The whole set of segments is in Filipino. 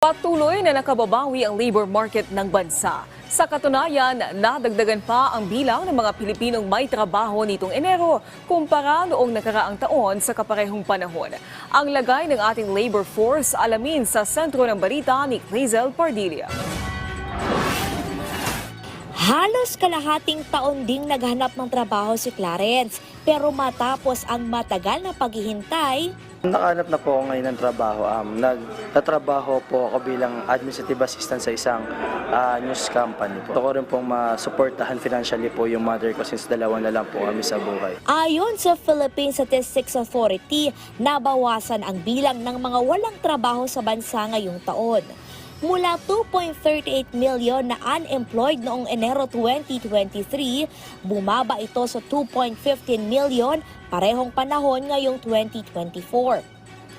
Patuloy na nakababawi ang labor market ng bansa. Sa katunayan, nadagdagan pa ang bilang ng mga Pilipinong may trabaho nitong Enero kumpara noong nakaraang taon sa kaparehong panahon. Ang lagay ng ating labor force alamin sa sentro ng balita ni Hazel Pardilla. Halos kalahating taon ding naghanap ng trabaho si Clarence, pero matapos ang matagal na paghihintay, Nakahanap na po ako ngayon ng trabaho. Nagtatrabaho po ako bilang administrative assistant sa isang news company po. Gusto ko rin pong masuportahan financially po yung mother ko since dalawa na lang po kami sa buhay. ayon sa Philippine Statistics Authority, nabawasan ang bilang ng mga walang trabaho sa bansa ngayong taon. Mula 2.38 million na unemployed noong Enero 2023, bumaba ito sa 2.15 million parehong panahon ngayong 2024.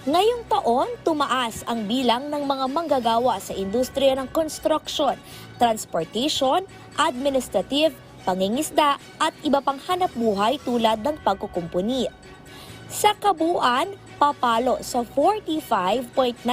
Ngayong taon, tumaas ang bilang ng mga manggagawa sa industriya ng construction, transportation, administrative, pangingisda at iba pang hanap buhay tulad ng pagkukumpuni. Sa kabuuan, papalo sa 45.94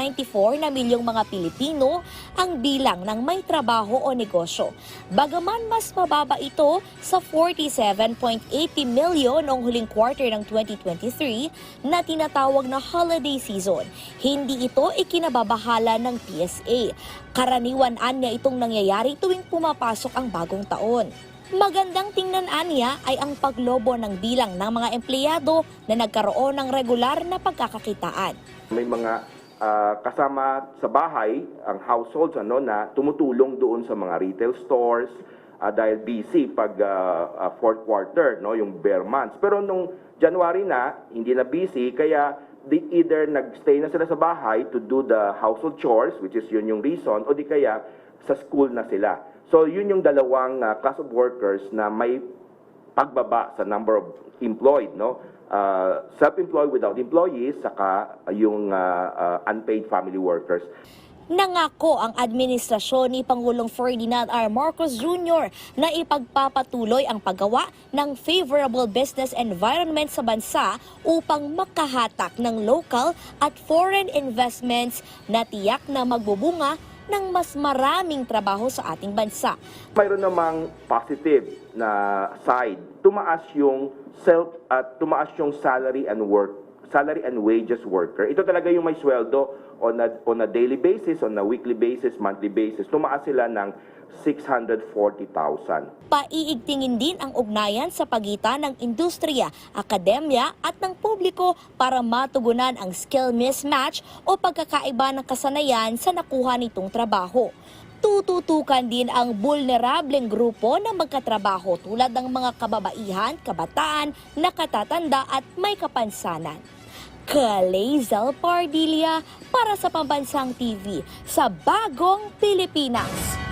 na milyong mga Pilipino ang bilang ng may trabaho o negosyo. Bagaman mas mababa ito sa 47.80 milyon noong huling quarter ng 2023 na tinatawag na holiday season. Hindi ito ikinababahala ng PSA. Karaniwan niya itong nangyayari tuwing pumapasok ang bagong taon. Magandang tingnan niya ay ang paglobo ng bilang ng mga empleyado na nagkaroon ng regular na pagkakakitaan. May mga kasama sa bahay, ang households na tumutulong doon sa mga retail stores dahil busy pag fourth quarter, yung bare months. Pero nung January na, hindi na busy, kaya they either nagstay na sila sa bahay to do the household chores, which is yun yung reason, o di kaya sa school na sila. So yun yung dalawang class of workers na may pagbaba sa number of employed, self-employed without employees, saka yung unpaid family workers. Nangako ang administrasyon ni Pangulong Ferdinand R. Marcos Jr. na ipagpapatuloy ang paggawa ng favorable business environment sa bansa upang makahatak ng local at foreign investments na tiyak na magbubunga ng mas maraming trabaho sa ating bansa. Mayroon namang positive na side. Tumaas yung salary and wages worker. Ito talaga yung may sweldo on a daily basis, on a weekly basis, monthly basis. Tumaas sila ng 640,000. Paiigtingin din ang ugnayan sa pagitan ng industriya, akademya at ng publiko para matugunan ang skill mismatch o pagkakaiba ng kasanayan sa nakuha nitong trabaho. Tututukan din ang vulnerableng grupo na magkatrabaho tulad ng mga kababaihan, kabataan, nakatatanda at may kapansanan. Hazel Pardilla para sa Pambansang TV sa Bagong Pilipinas.